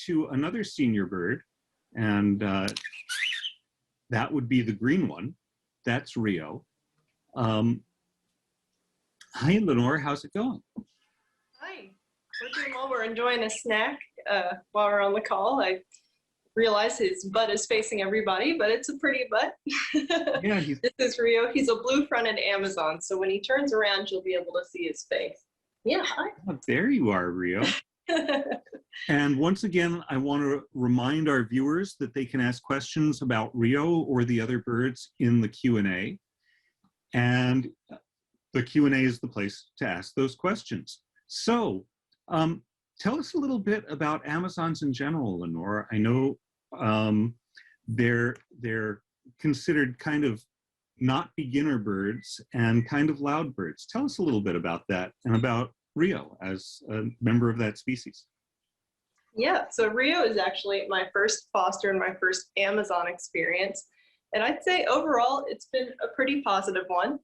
to another senior bird, and that would be the green one. That's Rio. Hi, Lenore. How's it going? Hi. We're doing well. We're enjoying a snack while we're on the call. I realize his butt is facing everybody, but it's a pretty butt. Yeah, This is Rio. He's a blue-fronted Amazon, so when he turns around, you'll be able to see his face. Yeah, hi. oh, there you are, Rio. And once again, I want to remind our viewers that they can ask questions about Rio or the other birds in the Q&A. And the Q&A is the place to ask those questions. So tell us a little bit about Amazons in general, Lenore. I know they're considered kind of not beginner birds and kind of loud birds. Tell us a little bit about that and about Rio as a member of that species. Yeah, so Rio is actually my first foster and my first Amazon experience. And I'd say overall, it's been a pretty positive one.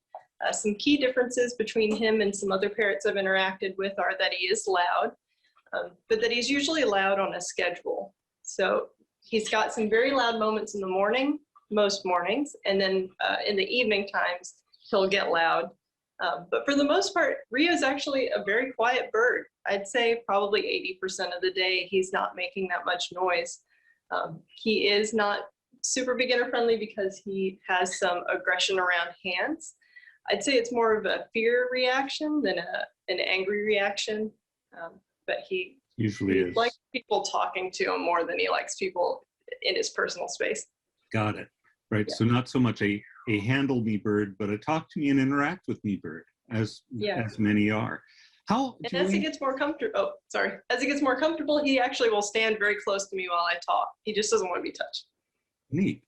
Some key differences between him and some other parrots I've interacted with are that he is loud, but that he's usually loud on a schedule. So he's got some very loud moments in the morning, most mornings, and then in the evening times, he'll get loud. But for the most part, Rio's actually a very quiet bird. I'd say probably 80% of the day, he's not making that much noise. He is not super beginner friendly because he has some aggression around hands. I'd say it's more of a fear reaction than an angry reaction, but he Usually is. likes people talking to him more than he likes people in his personal space. Got it. Right. Yeah. So not so much a handle me bird, but a talk to me and interact with me bird, as many are. As he gets more comfortable, as he gets more comfortable, he actually will stand very close to me while I talk. He just doesn't want to be touched. Neat.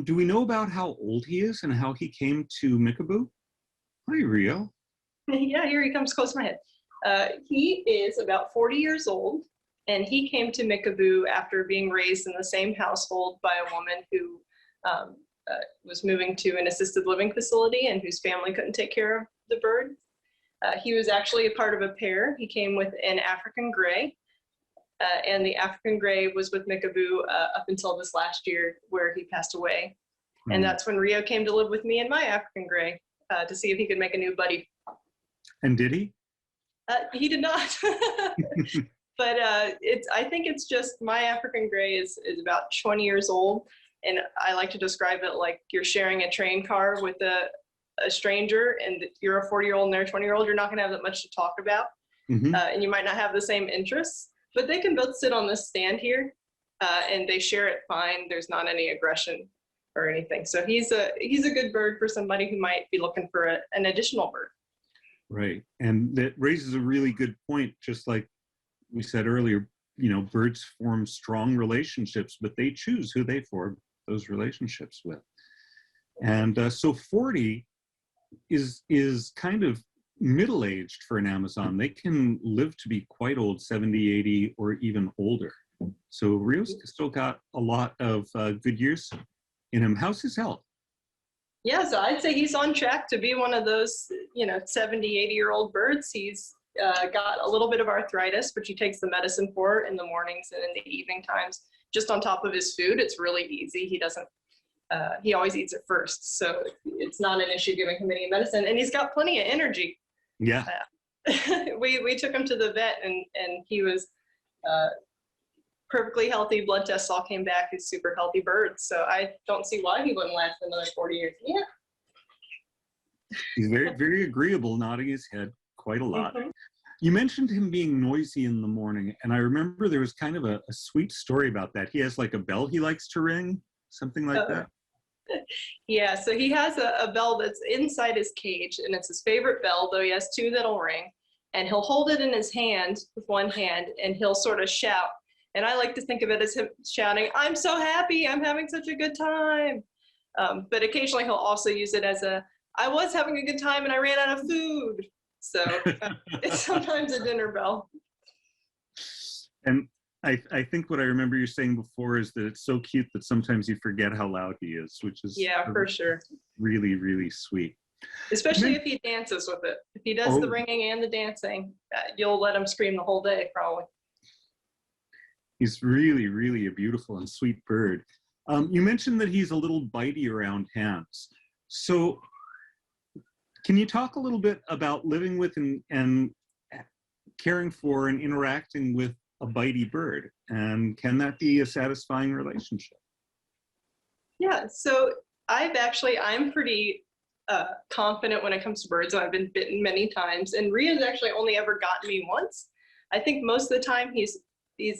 Do we know about how old he is and how he came to Mickaboo? Hi, Rio. Yeah, here he comes close to my head. He is about 40 years old, and he came to Mickaboo after being raised in the same household by a woman who was moving to an assisted living facility and whose family couldn't take care of the bird. He was actually a part of a pair. He came with an African gray, and the African gray was with Mickaboo up until this last year where he passed away. Mm-hmm. And that's when Rio came to live with me and my African gray to see if he could make a new buddy. And did he? He did not. But I think it's just my African gray is about 20 years old. And I like to describe it like you're sharing a train car with a stranger, and you're a 40-year-old and they're a 20-year-old, you're not going to have that much to talk about. Mm-hmm. And you might not have the same interests, but they can both sit on this stand here and they share it fine. There's not any aggression or anything. So he's a good bird for somebody who might be looking for an additional bird. Right. And that raises a really good point. Just like we said earlier, you know, birds form strong relationships, but they choose who they form those relationships with. And so 40 is kind of middle-aged for an Amazon. They can live to be quite old, 70, 80, or even older. So Rio's still got a lot of good years in him. How's his health? Yeah, so I'd say he's on track to be one of those, 70, 80-year-old birds. He's got a little bit of arthritis, which he takes the medicine for in the mornings and in the evening times, just on top of his food. It's really easy. He always eats it first, so it's not an issue giving him any medicine, and he's got plenty of energy. Yeah. We took him to the vet, and he was perfectly healthy. Blood tests all came back. He's a super healthy bird, so I don't see why he wouldn't last another 40 years. Yeah. He's very, very agreeable, nodding his head quite a lot. Mm-hmm. You mentioned him being noisy in the morning, and I remember there was kind of a sweet story about that. He has like a bell he likes to ring, something like that. Yeah, so he has a bell that's inside his cage, and it's his favorite bell, though he has two that'll ring, and he'll hold it in his hand with one hand, and he'll sort of shout. And I like to think of it as him shouting, "I'm so happy, I'm having such a good time." But occasionally he'll also use it as "I was having a good time and I ran out of food." So it's sometimes a dinner bell. And I think what I remember you saying before is that it's so cute that sometimes you forget how loud he is, which is for sure. Really, really sweet. Especially if he dances with it. If he does the ringing and the dancing, you'll let him scream the whole day, probably. He's really, really a beautiful and sweet bird. You mentioned that he's a little bitey around hands. So can you talk a little bit about living with and caring for and interacting with a bitey bird? And can that be a satisfying relationship? Yeah, so I'm pretty confident when it comes to birds, and I've been bitten many times. And Rio's actually only ever gotten me once. I think most of the time he's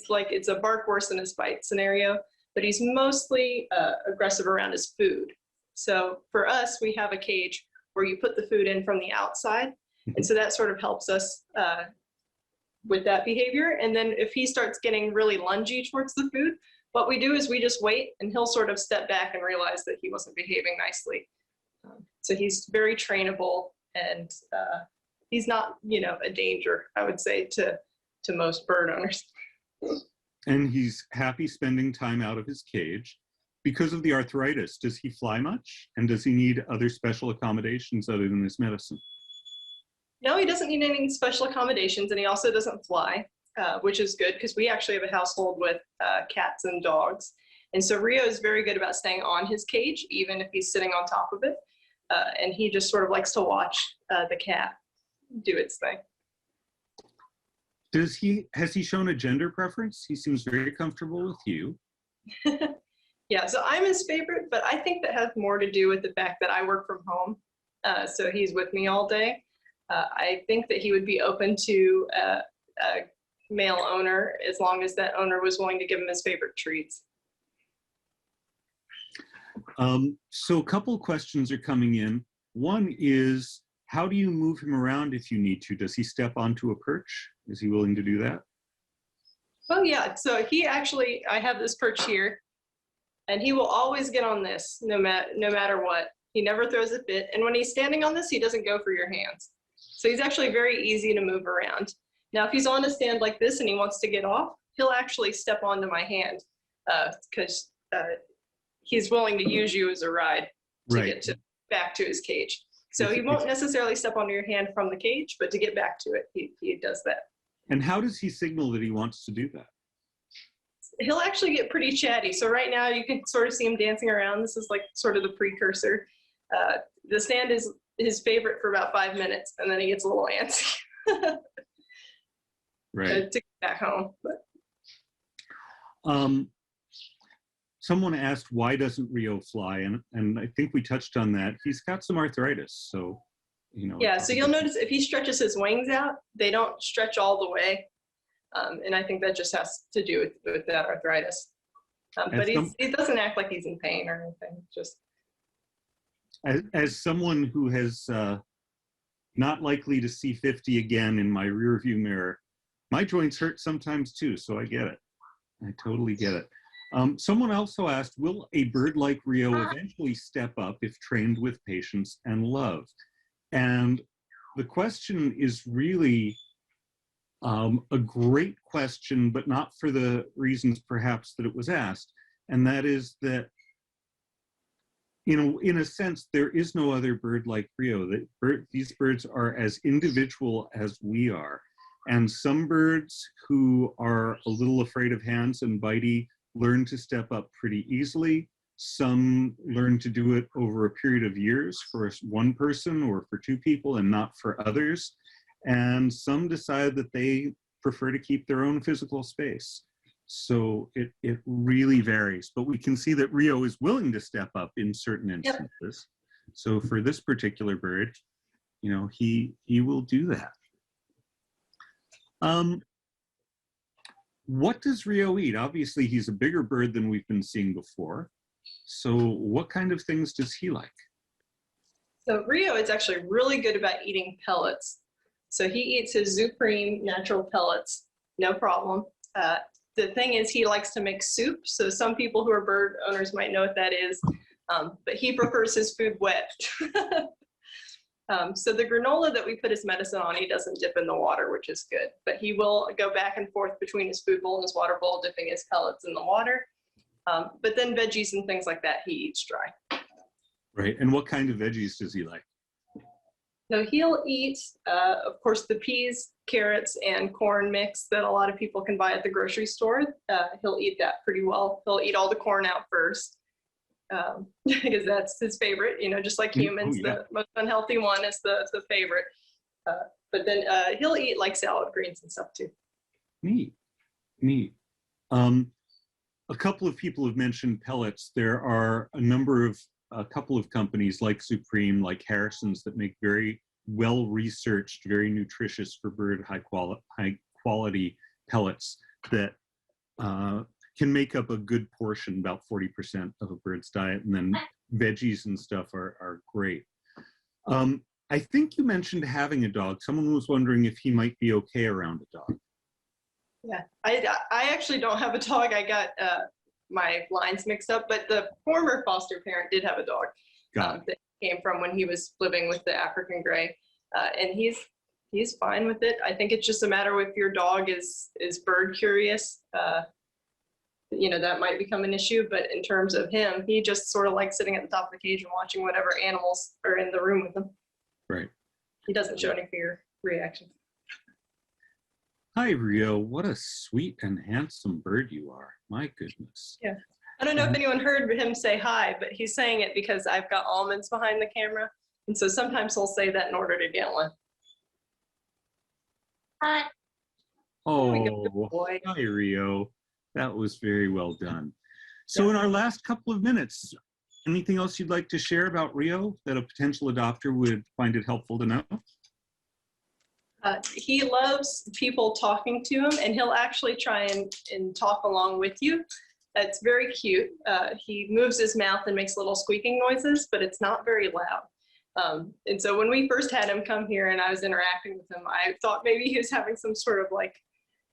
like, it's a bark worse than his bite scenario, but he's mostly aggressive around his food. So for us, we have a cage where you put the food in from the outside. And so that sort of helps us with that behavior. And then if he starts getting really lungy towards the food, what we do is we just wait, and he'll sort of step back and realize that he wasn't behaving nicely. So he's very trainable, and he's not, a danger, I would say, to most bird owners. And he's happy spending time out of his cage. Because of the arthritis, does he fly much? And does he need other special accommodations other than his medicine? No, he doesn't need any special accommodations, and he also doesn't fly, which is good because we actually have a household with cats and dogs. And so Rio is very good about staying on his cage, even if he's sitting on top of it. And he just sort of likes to watch the cat do its thing. Has he shown a gender preference? He seems very comfortable with you. Yeah, so I'm his favorite, but I think that has more to do with the fact that I work from home. So he's with me all day. I think that he would be open to a male owner as long as that owner was willing to give him his favorite treats. So a couple of questions are coming in. One is, how do you move him around if you need to? Does he step onto a perch? Is he willing to do that? Oh yeah, so I have this perch here, and he will always get on this no matter what. He never throws a fit, and when he's standing on this, he doesn't go for your hands. So he's actually very easy to move around. Now, if he's on a stand like this and he wants to get off, he'll actually step onto my hand because he's willing to use you as a ride to get back to his cage. So he won't necessarily step onto your hand from the cage, but to get back to it, he does that. And how does he signal that he wants to do that? He'll actually get pretty chatty. So right now you can sort of see him dancing around. This is like sort of the precursor. The stand is his favorite for about 5 minutes, and then he gets a little antsy. Right. To get back home. Someone asked, why doesn't Rio fly? And I think we touched on that. He's got some arthritis, so, Yeah, so you'll notice if he stretches his wings out, they don't stretch all the way. And I think that just has to do with that arthritis. But he doesn't act like he's in pain or anything, just. As someone who has not likely to see 50 again in my rear view mirror, my joints hurt sometimes too, so I get it. I totally get it. Someone also asked, will a bird like Rio eventually step up if trained with patience and love? And the question is really a great question, but not for the reasons perhaps that it was asked. And that is that, in a sense, there is no other bird like Rio. These birds are as individual as we are. And some birds who are a little afraid of hands and bitey learn to step up pretty easily. Some learn to do it over a period of years for one person or for two people and not for others. And some decide that they prefer to keep their own physical space. So it really varies, but we can see that Rio is willing to step up in certain instances. Yep. So for this particular bird, he will do that. What does Rio eat? Obviously, he's a bigger bird than we've been seeing before. So what kind of things does he like? So Rio is actually really good about eating pellets. So he eats his Zupreme natural pellets, no problem. The thing is, he likes to make soup. So some people who are bird owners might know what that is, but he prefers his food wet. So the granola that we put his medicine on, he doesn't dip in the water, which is good. But he will go back and forth between his food bowl and his water bowl, dipping his pellets in the water. But then veggies and things like that, he eats dry. Right. And what kind of veggies does he like? So he'll eat, of course, the peas carrots and corn mix that a lot of people can buy at the grocery store. He'll eat that pretty well. He'll eat all the corn out first because that's his favorite, just like humans. Oh, yeah. The most unhealthy one is the favorite. But then he'll eat like salad greens and stuff too. Neat. A couple of people have mentioned pellets. There are a couple of companies like Supreme, like Harrison's, that make very well-researched, very nutritious for bird high quality pellets that can make up a good portion, about 40% of a bird's diet. And then veggies and stuff are great. I think you mentioned having a dog. Someone was wondering if he might be okay around a dog. Yeah, I actually don't have a dog. I got my lines mixed up, but the former foster parent did have a dog that came from when he was living with the African Gray, and he's fine with it. I think it's just a matter of if your dog is bird curious, that might become an issue. But in terms of him, he just sort of likes sitting at the top of the cage and watching whatever animals are in the room with him. Right. He doesn't show any fear reactions. Hi, Rio. What a sweet and handsome bird you are. My goodness. Yeah. I don't know if anyone heard him say hi, but he's saying it because I've got almonds behind the camera. And so sometimes he'll say that in order to get one. Hi. Oh, hi, Rio. That was very well done. So in our last couple of minutes, anything else you'd like to share about Rio that a potential adopter would find it helpful to know? He loves people talking to him, and he'll actually try and talk along with you. It's very cute. He moves his mouth and makes little squeaking noises, but it's not very loud. And so when we first had him come here and I was interacting with him, I thought maybe he was having some sort of like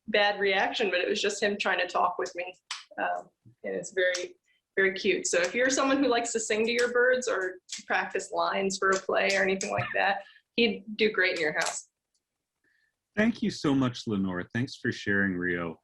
bad reaction, but it was just him trying to talk with me. And it's very, very cute. So if you're someone who likes to sing to your birds or practice lines for a play or anything like that, he'd do great in your house. Thank you so much, Lenore. Thanks for sharing, Rio.